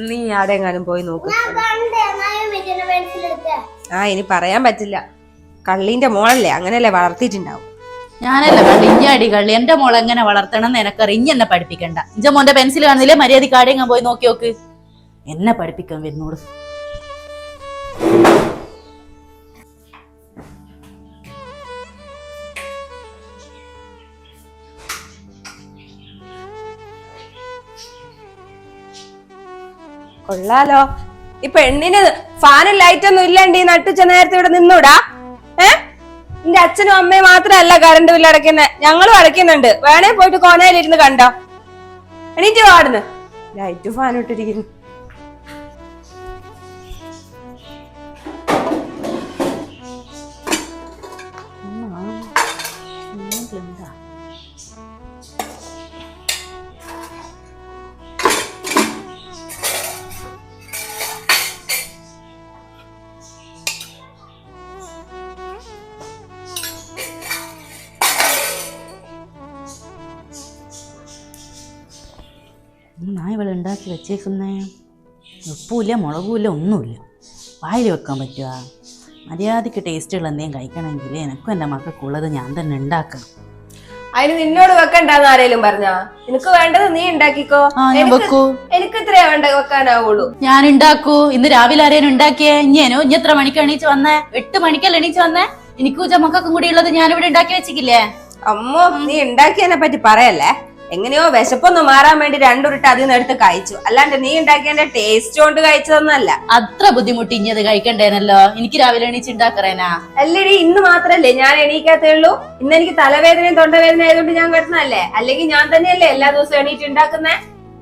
നീ ആടെങ്ങാനും പോയി നോക്ക്. ഇനി പറയാൻ പറ്റില്ല. കള്ളിന്റെ മോളല്ലേ, അങ്ങനെയല്ലേ വളർത്തിയിട്ടുണ്ടാവും. ഞാനല്ല കള്ളി, ഇഞ്ഞാടി കള്ളി. എന്റെ മോളെ എങ്ങനെ വളർത്തണം എന്ന് എനക്കറിയാം. ഇഞ്ഞ എന്നെ പഠിപ്പിക്കണ്ട. ഇഞ്ച മോന്റെ പെൻസിൽ കാണുന്നില്ലേ, മര്യാദക്ക് ആടെങ്ങാൻ പോയി നോക്കി നോക്ക്. എന്നെ പഠിപ്പിക്കാൻ വരുന്നോട്. കൊള്ളാലോ. ഈ പെണ്ണിന് ഫാനും ലൈറ്റൊന്നും ഇല്ലണ്ട് ഈ നട്ടുച്ച നേരത്തെ ഇവിടെ നിന്നൂടാ. നിന്റെ അച്ഛനും അമ്മയും മാത്രല്ല കറണ്ട് ബില്ല് അടയ്ക്കുന്നത്, ഞങ്ങളും അടയ്ക്കുന്നുണ്ട്. വേണേ പോയിട്ട് കോനയിലിരുന്ന് കണ്ടോ. എണീറ്റ് പാടുന്നു. ലൈറ്റ് ഫാനും ഇട്ടിരിക്കുന്നു. ഇവള് ഉണ്ടാക്കി വെച്ചേക്കുന്നേ ഉപ്പുമില്ല മുളകുമില്ല ഒന്നുമില്ല. വായിൽ വെക്കാൻ പറ്റുക? മര്യാദയ്ക്ക് ടേസ്റ്റുകൾ എന്തെങ്കിലും കഴിക്കണമെങ്കിൽ എനക്കും എൻ്റെ മക്കൾക്കുള്ളത് ഞാൻ തന്നെ ഉണ്ടാക്കണം. അതിന് നിന്നോട് വെക്കണ്ടെന്ന് ആരേലും പറഞ്ഞാ? നിനക്ക് വേണ്ടത് നീ ഉണ്ടാക്കിക്കോ. വെക്കൂ. എനിക്ക് ഇത്രയാ വേണ്ട വെക്കാനാവുള്ളൂ. ഞാൻ ഉണ്ടാക്കൂ. ഇന്ന് രാവിലെ ആരേനും ഉണ്ടാക്കിയേ? ഇഞ്ഞേനോ ഇനി എത്ര മണിക്ക് എണീച്ച് വന്നേ? 8 മണിക്കല്ല എണീച്ച് വന്നേ. എനിക്കും മക്കൾക്കും കൂടി ഉള്ളത് ഞാനിവിടെ ഉണ്ടാക്കി വെച്ചിക്കില്ലേ? അമ്മോ, നീ ഉണ്ടാക്കിയതിനെ പറ്റി പറയല്ലേ. എങ്ങനെയോ വിശപ്പൊന്ന് മാറാൻ വേണ്ടി 2 ഉരുട്ട് അതിൽ നിന്ന് എടുത്ത് കഴിച്ചു, അല്ലാണ്ട് നീ ഉണ്ടാക്കിയതിന്റെ ടേസ്റ്റ് കൊണ്ട് കഴിച്ചതൊന്നല്ല. അത്ര ബുദ്ധിമുട്ടി ഇനി അത് കഴിക്കണ്ടേനല്ലോ. എനിക്ക് രാവിലെ എണീച്ച് ഉണ്ടാക്കറേനാ? അല്ലടി, ഇന്ന് മാത്രല്ലേ ഞാൻ എണീക്കാത്തേ ഉള്ളൂ. ഇന്ന് എനിക്ക് തലവേദനയും തൊണ്ടവേദന ആയതുകൊണ്ട് ഞാൻ കിടന്നല്ലേ. അല്ലെങ്കിൽ ഞാൻ തന്നെയല്ലേ എല്ലാ ദിവസവും എണീറ്റ് ഉണ്ടാക്കുന്നേ.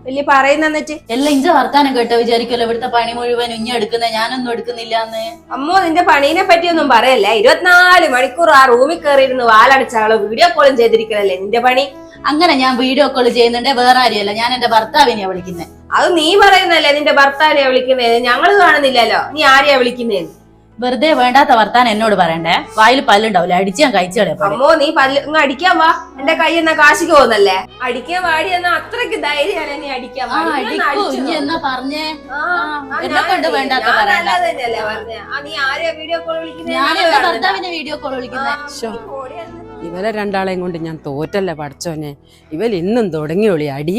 വലിയ പറയുന്നിട്ട് എല്ലാം ഇഞ്ച വർത്താനം കേട്ടോ വിചാരിക്കല്ലോ ഇവിടുത്തെ പണി മുഴുവൻ ഇഞ്ഞ എടുക്കുന്നേ, ഞാനൊന്നും എടുക്കുന്നില്ലാന്ന്. അമ്മോ, നിന്റെ പണീനെ പറ്റിയൊന്നും പറയല്ലേ. 24 മണിക്കൂർ ആ റൂമിൽ കയറിയിരുന്ന് വാലടച്ചാളോ വീഡിയോ കോളും ചെയ്തിരിക്കണല്ലേ നിന്റെ പണി. അങ്ങനെ ഞാൻ വീഡിയോ കോൾ ചെയ്യുന്നുണ്ട്, വേറെ ആരെയല്ല, ഞാൻ എന്റെ ഭർത്താവിനെയാ വിളിക്കുന്നത്. അത് നീ പറയുന്നല്ലേ നിന്റെ ഭർത്താവിനെയാ വിളിക്കുന്നേ, ഞങ്ങള് കാണുന്നില്ലല്ലോ നീ ആരെയാ വിളിക്കുന്നേന്ന്. വെറുതെ വേണ്ടാത്ത വർത്താനം എന്നോട് പറയണ്ടേ. വായിൽ പല്ലുണ്ടാവില്ല, അടിച്ച് ഞാൻ കഴിച്ചു കളയാം. അമ്മോ, നീ പല്ല് അടിക്കാൻ വാ. എന്റെ കൈ എന്നാ കാശിക്ക് പോകുന്നല്ലേ. അടിക്കാൻ വാടി എന്നാ അത്രക്ക് ധൈര്യമാണ് നീ അടിക്കാൻ. എന്നാ പറഞ്ഞേ വേണ്ടാത്ത തന്നെയല്ലേ പറഞ്ഞേ. നീ ആരെയാ വീഡിയോ കോൾ വിളിക്കുന്നത്? ഞാൻ എന്റെ ഭർത്താവിനെ വീഡിയോ കോൾ വിളിക്കുന്നത്. ഇവരെ രണ്ടാളെയും കൊണ്ട് ഞാൻ തോറ്റല്ലേ പഠിച്ചോനെ. ഇവൽ ഇന്നും തുടങ്ങിയോളി അടി.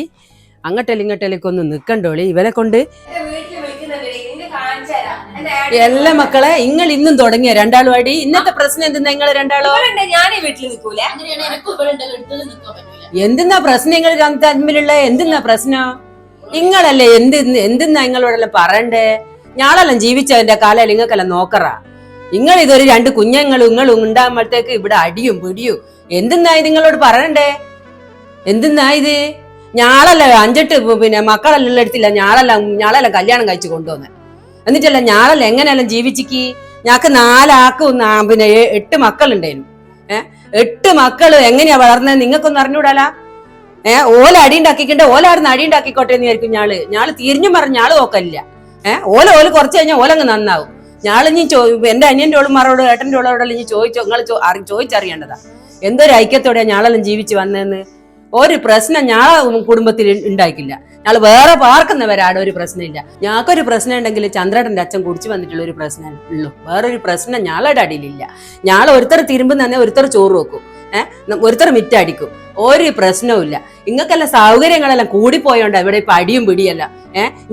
അങ്ങോട്ടേലും ഇങ്ങോട്ടേലേക്ക് ഒന്ന് നിക്കണ്ടോളി ഇവരെ കൊണ്ട്. എല്ലാ മക്കളെ നിങ്ങൾ ഇന്നും തുടങ്ങിയ രണ്ടാളും അടി. ഇന്നത്തെ പ്രശ്നം എന്തെന്നാ നിങ്ങൾ രണ്ടാളോ? ഞാനീ വീട്ടിൽ നിൽക്കൂല. എന്തെന്നാ പ്രശ്നം നിങ്ങൾ തമ്മിലുള്ള? എന്തെന്നാ പ്രശ്നം? നിങ്ങളല്ലേ എന്തെന്നാ നിങ്ങളോടെല്ലാം പറയണ്ടേ? ഞാളെല്ലാം ജീവിച്ചവന്റെ കാലം നിങ്ങൾക്കെല്ലാം നോക്കറാ. നിങ്ങൾ ഇതൊരു 2 കുഞ്ഞുങ്ങളും നിങ്ങളും ഉണ്ടാകുമ്പോഴത്തേക്ക് ഇവിടെ അടിയും പിടിയും. എന്തെന്നായി നിങ്ങളോട് പറയണ്ടേ? എന്തെന്നാ ഇത്? ഞാളല്ല 5-8 മക്കളെല്ലാം എടുത്തില്ല. ഞാളെല്ലാം കല്യാണം കഴിച്ചു കൊണ്ടുവന്നെ. എന്നിട്ടല്ല ഞാളല്ല എങ്ങനെയെല്ലാം ജീവിച്ചിക്ക്. ഞങ്ങക്ക് 4 ആക്കും 8 മക്കളുണ്ടായിരുന്നു. 8 മക്കള് എങ്ങനെയാ വളർന്നത് നിങ്ങൾക്കൊന്നും അറിഞ്ഞൂടാല. ഓല അടി ഉണ്ടാക്കിക്കണ്ടേ, ഓലാടുന്ന് അടി ഉണ്ടാക്കിക്കോട്ടെ എന്ന് വിചാരിക്കും ഞാള് തിരിഞ്ഞു പറഞ്ഞ ഞാള് നോക്കലില്ല. ഓല കുറച്ച് കഴിഞ്ഞാൽ ഓലങ്ങ് നന്നാവും. ഞാളിഞ്ഞി എന്റെ അനിയന്റെ ഓളുമാരോട് ഏട്ടന്റെ ഓളോടെല്ലാം ഇനി നിങ്ങൾ ചോദിച്ചറിയേണ്ടതാ. എന്തൊരു ഐക്യത്തോടെയാ ഞാളെല്ലാം ജീവിച്ച് വന്നതെന്ന്. ഒരു പ്രശ്നം ഞാളെ കുടുംബത്തിൽ ഉണ്ടായിക്കില്ല. ഞങ്ങള് വേറെ പാർക്കുന്നവരാടെ ഒരു പ്രശ്നമില്ല. ഞങ്ങൾക്കൊരു പ്രശ്നം ഉണ്ടെങ്കിൽ ചന്ദ്രേട്ടന്റെ അച്ഛൻ കുടിച്ചു വന്നിട്ടുള്ള ഒരു പ്രശ്നം ഉള്ളൂ. വേറൊരു പ്രശ്നം ഞാളുടെ അടിയിലില്ല. ഞാളെ ഒരുത്തർ തിരുമ്പ് തന്നെ ഒരുത്തർ ചോറ് വെക്കും, ഒരുത്തർ മിറ്റടിക്കും. ഒരു പ്രശ്നവും ഇല്ല. ഇങ്ങക്കെല്ലാം സൗകര്യങ്ങളെല്ലാം കൂടിപ്പോയോണ്ടാ ഇവിടെ ഇപ്പൊ അടിയും പിടിയല്ല.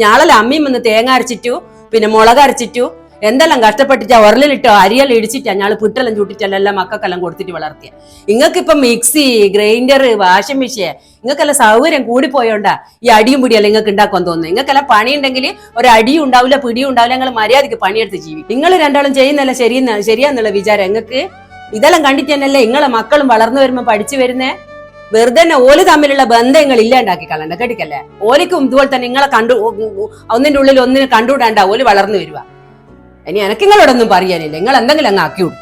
ഞാളെല്ലാം അമ്മയും വന്ന് തേങ്ങ അരച്ചിട്ടു, പിന്നെ മുളക് അരച്ചിട്ടു, എന്തെല്ലാം കഷ്ടപ്പെട്ടിട്ടാ ഉരലിലിട്ടോ അരിയെല്ലാം ഇടിച്ചിട്ടാ ഞങ്ങള് പുട്ടെല്ലാം ചൂട്ടിട്ടെല്ലാം എല്ലാം മക്കൾക്കെല്ലാം കൊടുത്തിട്ട് വളർത്തിയ. ഇങ്ങക്കിപ്പം മിക്സി, ഗ്രൈൻഡർ, വാഷിംഗ് മെഷീൻ, ഇങ്ങക്കെല്ലാം സൗകര്യം കൂടിപ്പോയോണ്ടാ ഈ അടിയും പിടിയല്ല നിങ്ങൾക്ക് ഉണ്ടാക്കാൻ തോന്നുന്നത്. നിങ്ങൾക്കെല്ലാം പണി ഉണ്ടെങ്കിൽ ഒരു അടിയും ഉണ്ടാവില്ല, പിടിയും ഉണ്ടാവില്ല. നിങ്ങൾ മര്യാദക്ക് പണിയെടുത്ത് ജീവിക്കും. നിങ്ങൾ രണ്ടാളും ചെയ്യുന്നല്ല ശരിയാന്നുള്ള വിചാരം നിങ്ങൾക്ക്. ഇതെല്ലാം കണ്ടിട്ട് തന്നെയല്ലേ നിങ്ങളെ മക്കളും വളർന്നു വരുമ്പോ പഠിച്ചു വരുന്നേ. വെറുതെ തന്നെ ഓല് തമ്മിലുള്ള ബന്ധങ്ങൾ ഇല്ലാണ്ടാക്കി കളണ്ട കേട്ടിക്കല്ലേ. ഓലിക്കും ഇതുപോലെ തന്നെ നിങ്ങളെ ഒന്നിന്റെ ഉള്ളിൽ ഒന്നിനെ കണ്ടുകൂടാണ്ടാ ഓല് വളർന്നു വരുക. ഇനി എനക്ക് നിങ്ങളോടൊന്നും പറയാനില്ല. നിങ്ങൾ എന്തെങ്കിലും അങ്ങ് ആക്കി വിടും.